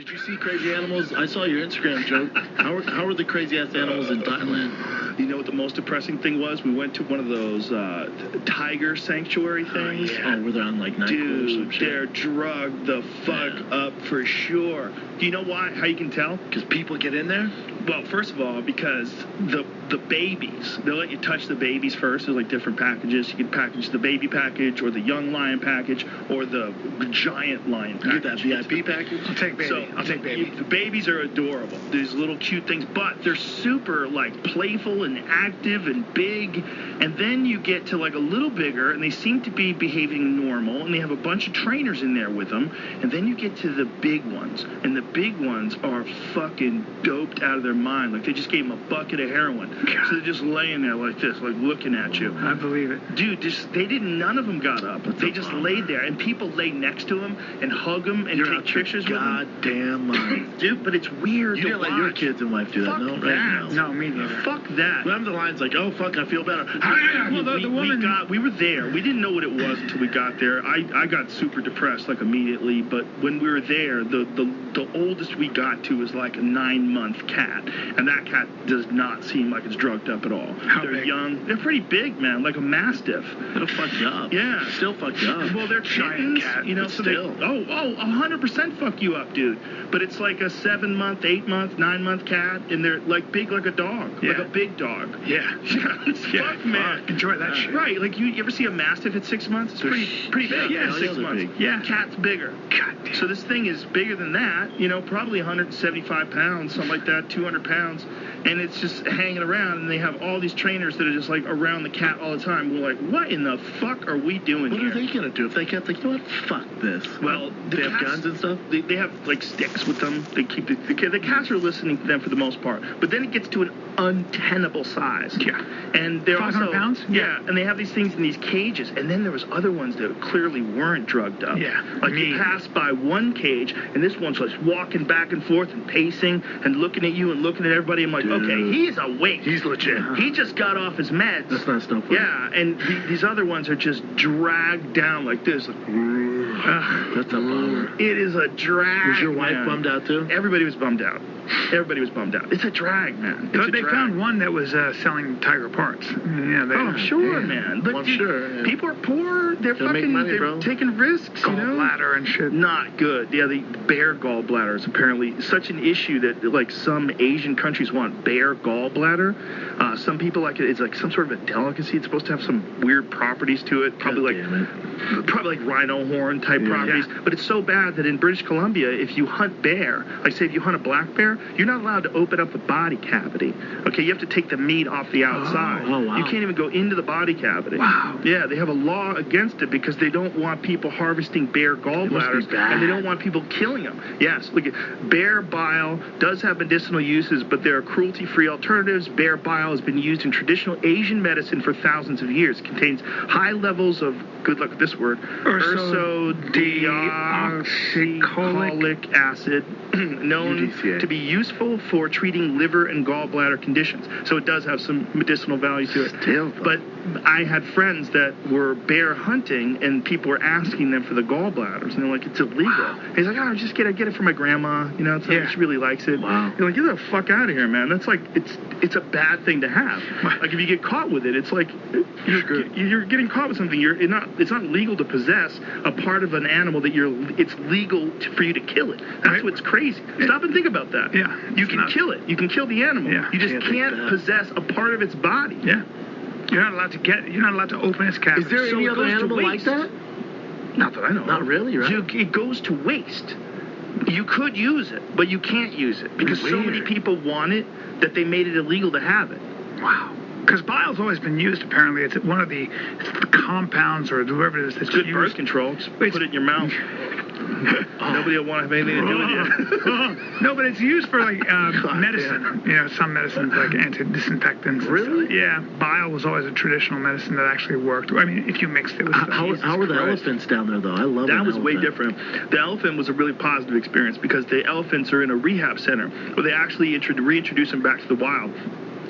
Did you see crazy animals? I saw your Instagram joke. How are the crazy ass animals in Thailand? You know what the most depressing thing was? We went to one of those tiger sanctuary things. Oh, where they're on like night or some shit. They're drugged the fuck up for sure. Do you know why? How you can tell? Because people get in there? Well, first of all, because the babies, they'll let you touch the babies first. There's like different packages. You can package the baby package or the young lion package or the giant lion package. You get that VIP package? I'll take baby. I'll take baby. The babies are adorable. These little cute things, but they're super like playful and active and big. And then you get to like a little bigger and they seem to be behaving normal and they have a bunch of trainers in there with them. And then you get to the big ones. And the big ones are fucking doped out of their mind. Like they just gave them a bucket of heroin. God. So they're just laying there like this, like looking at you. I believe it. Dude, none of them got up. They just laid there. And people lay next to them and hug them and take pictures with them. Goddamn mind. Dude, but it's weird. You didn't let your kids and wife do that, no? Fuck Right now. No, me neither. Fuck that. Remember the lines like, oh, fuck, I feel better. We were there. We didn't know what it was until we got there. I got super depressed like immediately, but when we were there, the oldest we got to was like a 9-month cat, and that cat does not seem like it's drugged up at all. They're big? Young. They're pretty big, man, like a mastiff. It'll fuck you up. Yeah. Still fuck you up. Well, they're Giant kittens, cat, you know, but so still. 100% fuck you up, dude. But it's like a 7-month, 8-month, 9-month cat, and they're like big like a dog, like a big dog. Yeah. Fuck, man. Enjoy that shit. Right, like you ever see a mastiff at 6 months? It's pretty big. Yeah, at 6 months. big. Yeah, cat's bigger. God damn. So this thing is bigger than that, you know, probably 175 pounds, something like that, 200 pounds. And it's just hanging around, and they have all these trainers that are just like around the cat all the time. We're like, what in the fuck are we doing What here? are they gonna do if they can't think, you know what, fuck this? Well, they have guns and stuff? They have like sticks with them. They keep the cats are listening to them for the most part. But then it gets to an untenable size. Yeah. And they're 500 also pounds? Yeah, and they have these things in these cages. And then there was other ones that clearly weren't drugged up. Yeah. Like you pass by one cage, and this one's like walking back and forth and pacing and looking at you and looking at everybody. I'm like, okay, he's awake. He's legit. He just got off his meds. That's not stuff. Yeah, and these other ones are just dragged down like this. Like, That's a bummer. it is a drag. Was your wife man. bummed out too? Everybody was bummed out. Everybody was bummed out. It's a drag, man. It's But a they drag. found one that was selling tiger parts. Yeah, they, Oh, sure, man. But Well, I'm dude, sure, yeah. people are poor. They're Gotta make fucking money, they're bro. taking risks, you know? Gallbladder and shit. Not good. Yeah, the bear gallbladder is apparently such an issue that like some Asian countries want bear gallbladder. Some people like it. It's like some sort of a delicacy. It's supposed to have some weird properties to it. Probably like rhino horn type properties. But it's so bad that in British Columbia, if you hunt bear, like say if you hunt a black bear, you're not allowed to open up the body cavity. Okay, you have to take the meat off the outside. Oh, wow. You can't even go into the body cavity. Wow. Yeah, they have a law against it because they don't want people harvesting bear gallbladders and they don't want people killing them. Yes, look at bear bile does have medicinal uses, but there are cruelty-free alternatives. Bear bile has been used in traditional Asian medicine for thousands of years. It contains high levels of, good luck with this word, ursodeoxycholic acid, known to be useful for treating liver and gallbladder conditions. So it does have some medicinal value to it. But I had friends that were bear hunting, and people were asking them for the gallbladders, and they're like, it's illegal. Wow. He's like, oh, just get it for my grandma. You know, she really likes it. Wow. You're like, get the fuck out of here, man. That's like, it's a bad thing to have. Like if you get caught with it, it's like you're getting caught with something. It's not legal to possess a part of an animal that it's legal for you to kill it. That's what's crazy. Stop and think about that. Yeah. You can kill it. You can kill the animal. Yeah. You just can't possess a part of its body. Yeah. You're not allowed to open its cavity. Is there So any it other goes to animal like waste. that? Not that I know. Not really, right? It goes to waste. You could use it, but you can't use it because so many people want it that they made it illegal to have it. Wow. Because bile's always been used, apparently. It's one of the compounds or whatever it is that's Good used. birth control. Just put it in your mouth. Nobody will want to have anything to do with you. No, but it's used for like medicine. You know, some medicines like anti-disinfectants. Really? Yeah. Bile was always a traditional medicine that actually worked. I mean, if you mixed it with How were the elephants down there, though? I love that. Was way different. The elephant was a really positive experience because the elephants are in a rehab center where they actually reintroduce them back to the wild.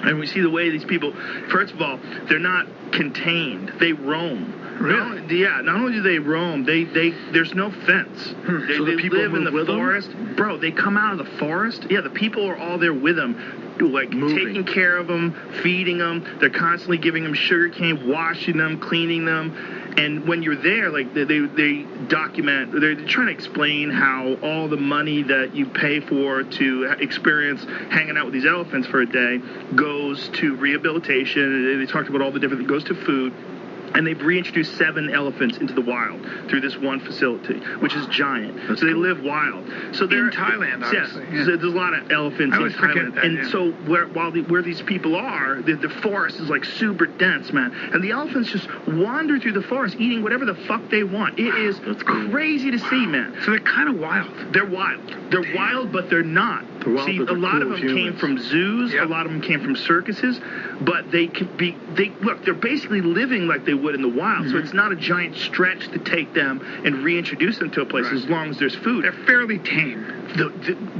And we see the way these people, first of all, they're not contained. They roam. Really? Not only do they roam, there's no fence. They, So the people live in move the with them? forest. Bro, they come out of the forest. Yeah, the people are all there with them, like Moving. taking care of them, feeding them. They're constantly giving them sugar cane, washing them, cleaning them. And when you're there, like they document, they're trying to explain how all the money that you pay for to experience hanging out with these elephants for a day goes to rehabilitation. They talked about all the different, it goes to food. And they've reintroduced 7 elephants into the wild through this one facility, which is giant. That's so they cool. live wild. So they're In Thailand, obviously. Yes, so there's a lot of elephants I in always forget Thailand. that, And yeah. so where these people are, the forest is like super dense, man. And the elephants just wander through the forest, eating whatever the fuck they want. It is That's cool. crazy to see, man. So they're kind of wild. They're wild. They're wild, but they're not. They're wild, See, but a they're lot cool of with them came humans. from zoos. Yep. A lot of them came from circuses. But they could be. They're basically living like they would in the wild. So it's not a giant stretch to take them and reintroduce them to a place Right. as long as there's food. They're fairly tame.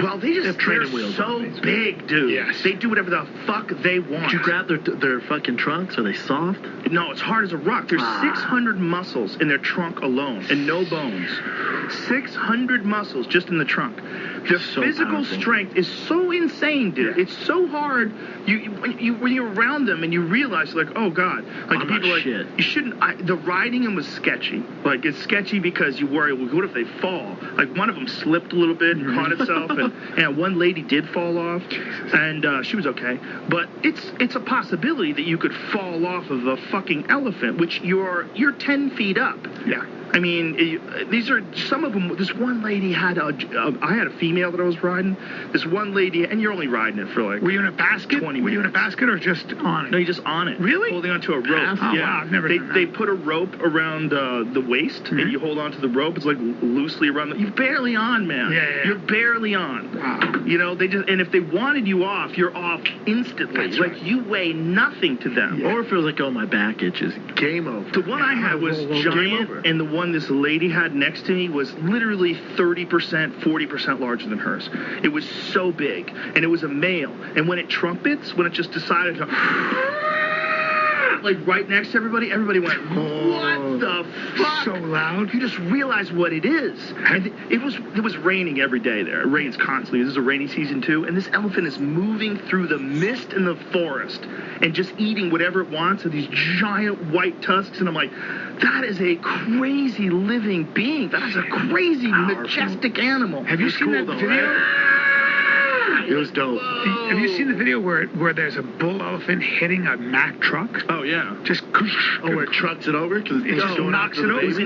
Well, they're training wheels so on these. big, dude. Yes. They do whatever the fuck they want. Did you grab their fucking trunks? Are they soft? No, it's hard as a rock. There's Ah. 600 muscles in their trunk alone and no bones. 600 muscles just in the trunk. Their So physical powerful. strength is so insane, dude. Yeah. It's so hard. When you're around them and you realize, like, oh god, like I'm people not like shit. you shouldn't. The riding them was sketchy. Like it's sketchy because you worry, well, what if they fall? Like one of them slipped a little bit and caught itself, and one lady did fall off, and she was okay. But it's a possibility that you could fall off of a fucking elephant, which you're 10 feet up. Yeah. I mean, these are some of them. This one lady had I had a female that I was riding. This one lady, and you're only riding it for like. Were you in a basket? 20 Were you in a minutes. basket or just on it? No, you're just on it. Really? Holding onto a rope. Oh, yeah. wow, I've never they, done that. They put a rope around the waist, and you hold onto the rope. It's like loosely around. You're barely on, man. Yeah, yeah. You're barely on. Wow. You know, and if they wanted you off, you're off instantly. That's like right. you weigh nothing to them. Or if it was like, oh, my back itches. Game over. The one I had was Game giant, over. and the one this lady had next to me was literally 30%, 40% larger than hers. It was so big, and it was a male. And when it trumpets, when it just decided to, like right next to everybody went, what the fuck? So loud. You just realize what it is. And it was raining every day there. It rains constantly. This is a rainy season too. And this elephant is moving through the mist in the forest and just eating whatever it wants of these giant white tusks. And I'm like, that is a crazy living being. That is a crazy, majestic animal. Have you It's seen cool that though, video? right? It was dope. Have you seen the video where there's a bull elephant hitting a Mack truck? Oh, yeah. Just Oh, where it trucks it over? Because It just knocks it over. It was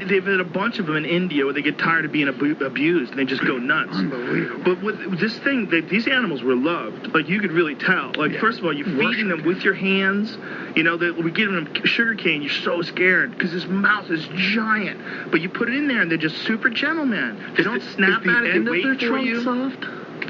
they've had a bunch of them in India where they get tired of being abused and they just go nuts. Unbelievable. But with this thing, these animals were loved. Like you could really tell. Like Yeah. first of all, you're feeding them with your hands. You know, we give them sugar cane. You're so scared because his mouth is giant. But you put it in there and they're just super gentle, man. They don't snap is at the it. end They of wait their for trunk you. soft?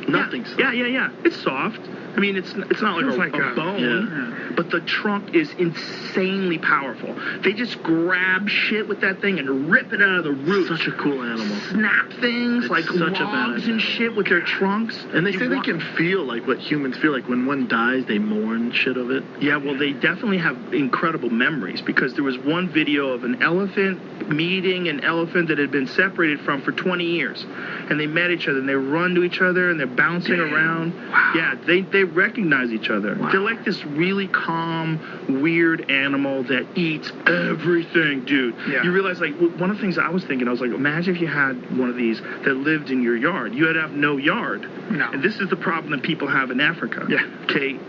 Nothing soft. Yeah. It's soft. I mean, it's not Feels like like a a- bone, yeah. but the trunk is insanely powerful. They just grab shit with that thing and rip it out of the root. Such a cool animal. Snap things It's like such a badass logs and animal. shit with their trunks. And they You say they wa- can feel like what humans feel like when one dies, they mourn shit of it. Yeah, well, they definitely have incredible memories because there was one video of an elephant meeting an elephant that had been separated from for 20 years. And they met each other and they run to each other and they're bouncing around. Wow. Yeah, they recognize each other. Wow. They're like this really calm, weird animal that eats everything, dude. Yeah. You realize, like, one of the things I was thinking, I was like, imagine if you had one of these that lived in your yard. You would have no yard. No. And this is the problem that people have in Africa. Yeah. Okay,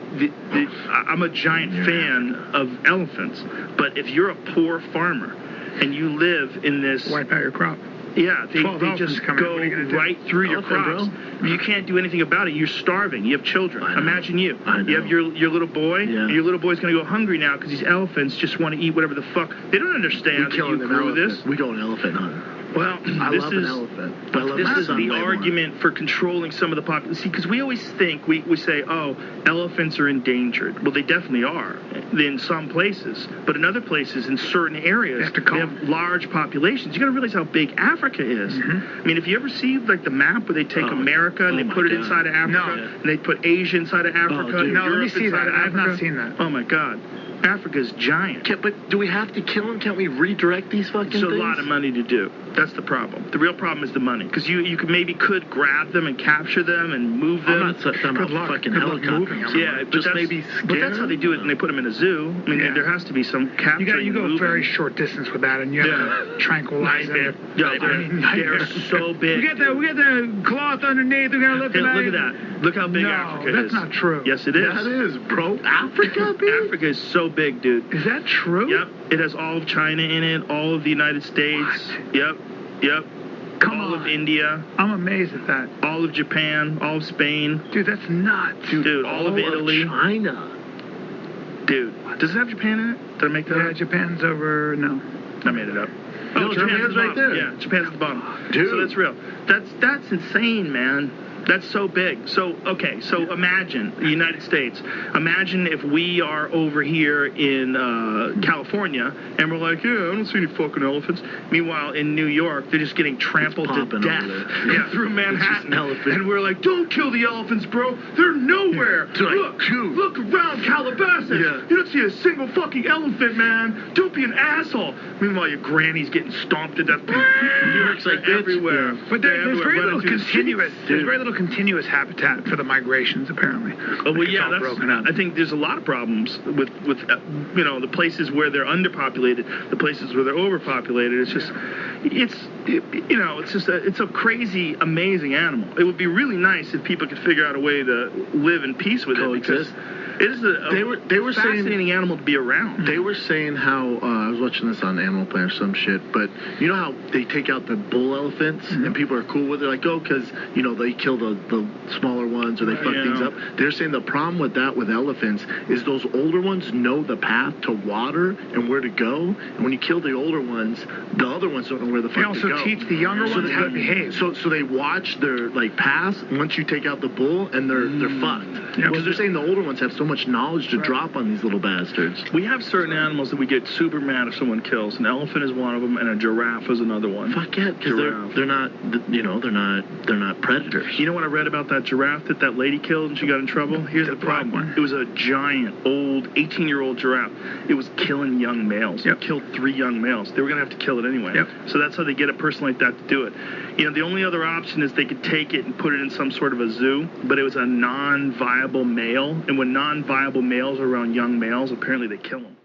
I'm a giant fan of elephants, but if you're a poor farmer and you live in this, Wipe out your crop. yeah, 12 they elephants just come in. go What are you gonna do? right through your Elephant, crops. You can't do anything about it. You're starving. You have children. I know. Imagine you. I know. You have your little boy. Yeah. And your little boy's going to go hungry now because these elephants just want to eat whatever the fuck. They don't understand that you killing an grew elephant. this. We go an elephant hunt. Well, I this love is an elephant. I love this my is son the played one. argument for controlling some of the population. See, because we always think, we say, oh, elephants are endangered. Well, they definitely are in some places. But in other places, in certain areas, they have large populations. You got to realize how big Africa is. Mm-hmm. I mean, if you ever see like the map where they take America and they put it inside of Africa, and they put Asia inside of Africa, and No, let me Europe see inside that. of I've Africa. not seen that. Oh my God. Africa's giant. But do we have to kill them? Can't we redirect these fucking It's things? a lot of money to do. That's the problem. The real problem is the money. Because you could grab them and capture them and move them. I'm not talking about fucking helicopters. Yeah, but just that's, maybe but that's how they do it, and they put them in a zoo. I mean, there has to be some capturing. You go moving. very short distance with that, and you have to tranquilize them. Yeah, they're so big. We get the cloth underneath. We gotta look Hey, at look at that. Look how big Africa is. No, that's not true. Yes, it is. That is, bro. Africa, dude? Africa is so big, dude. Is that true? Yep. It has all of China in it, all of the United States. What? Yep. Come all on. of India, I'm amazed at that. all of Japan, all of Spain. Dude, that's nuts. Dude, all of Italy. China. Dude, does it have Japan in it? Did I make that Yeah, up? Japan's over. No. I made it up. No, Japan's Japan's at the right bottom. there. Yeah, Japan's at the bottom. Dude. So that's real. That's insane, man. That's so big. So imagine the United States. Imagine if we are over here in California and we're like, yeah, I don't see any fucking elephants. Meanwhile, in New York, they're just getting trampled to popping death over there. through Manhattan. an elephant. And we're like, don't kill the elephants, bro. They're nowhere. Like, Look around Calabasas. Yeah. You don't see a single fucking elephant, man. Don't be an asshole. Meanwhile, your granny's getting stomped to death. New York's like everywhere. Yeah. But there's very little continuous. Streets. There's very little continuous habitat for the migrations, apparently. Oh, well, Like, yeah, it's all broken up. I think there's a lot of problems with the places where they're underpopulated, the places where they're overpopulated. It's a crazy, amazing animal. It would be really nice if people could figure out a way to live in peace with it, because it is They were fascinating animal to be around. They were saying how I was watching this on Animal Planet or some shit, but you know how they take out the bull elephants and people are cool with it, like, oh, because they kill the smaller ones or they fuck things up. They're saying the problem with that with elephants is those older ones know the path to water and where to go, and when you kill the older ones, the other ones don't know where the fuck to go. They also teach the younger ones how to behave. So they watch their paths once you take out the bull, and they're fucked. Because they're saying the older ones have so much knowledge to drop on these little bastards. We have certain animals that we get super mad if someone kills. An elephant is one of them, and a giraffe is another one. Fuck yeah, because they're not predators. You know what I read about that giraffe that lady killed and she got in trouble? Here's the problem. It was a giant, old, 18-year-old giraffe. It was killing young males. It killed 3 young males. They were going to have to kill it anyway. So that's how they get a person like that to do it. The only other option is they could take it and put it in some sort of a zoo, but it was a non-viable male. And when non-viable males are around young males, apparently they kill them.